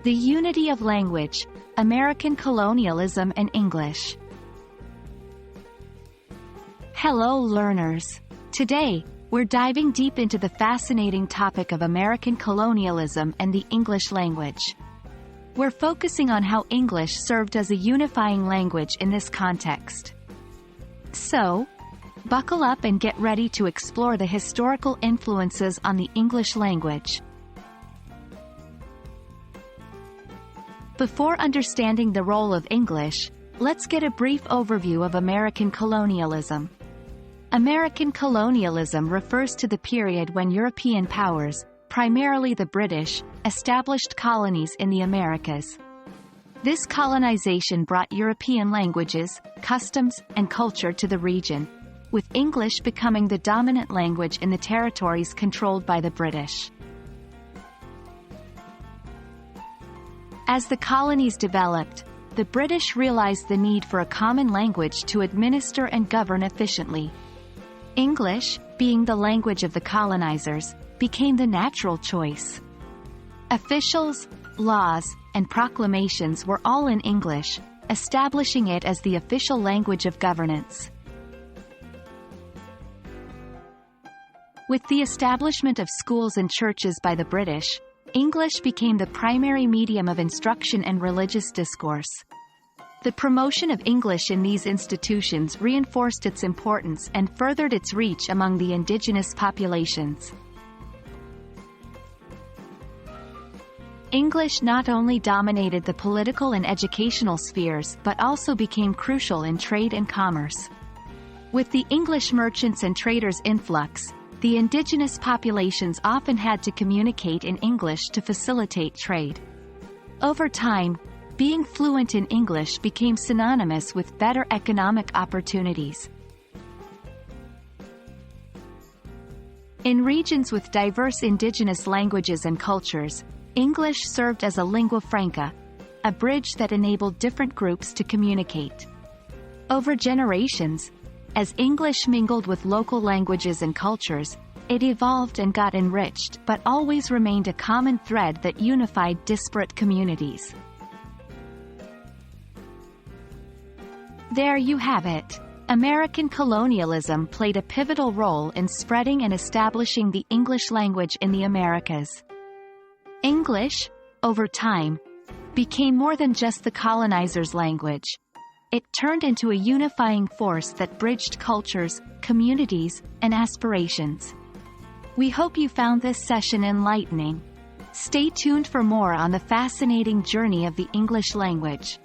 The Unity of Language, American Colonialism and English. Hello learners! Today, we're diving deep into the fascinating topic of American colonialism and the English language. We're focusing on how English served as a unifying language in this context. So, buckle up and get ready to explore the historical influences on the English language. Before understanding the role of English, let's get a brief overview of American colonialism. American colonialism refers to the period when European powers, primarily the British, established colonies in the Americas. This colonization brought European languages, customs, and culture to the region, with English becoming the dominant language in the territories controlled by the British. As the colonies developed, the British realized the need for a common language to administer and govern efficiently. English, being the language of the colonizers, became the natural choice. Officials, laws, and proclamations were all in English, establishing it as the official language of governance. With the establishment of schools and churches by the British, English became the primary medium of instruction and religious discourse. The promotion of English in these institutions reinforced its importance and furthered its reach among the indigenous populations. English not only dominated the political and educational spheres but also became crucial in trade and commerce. With the English merchants and traders' influx, the indigenous populations often had to communicate in English to facilitate trade. Over time, being fluent in English became synonymous with better economic opportunities. In regions with diverse indigenous languages and cultures, English served as a lingua franca, a bridge that enabled different groups to communicate. Over generations, as English mingled with local languages and cultures, it evolved and got enriched but always remained a common thread that unified disparate communities. There you have it. American colonialism played a pivotal role in spreading and establishing the English language in the Americas. English, over time, became more than just the colonizers' language. It turned into a unifying force that bridged cultures, communities, and aspirations. We hope you found this session enlightening. Stay tuned for more on the fascinating journey of the English language.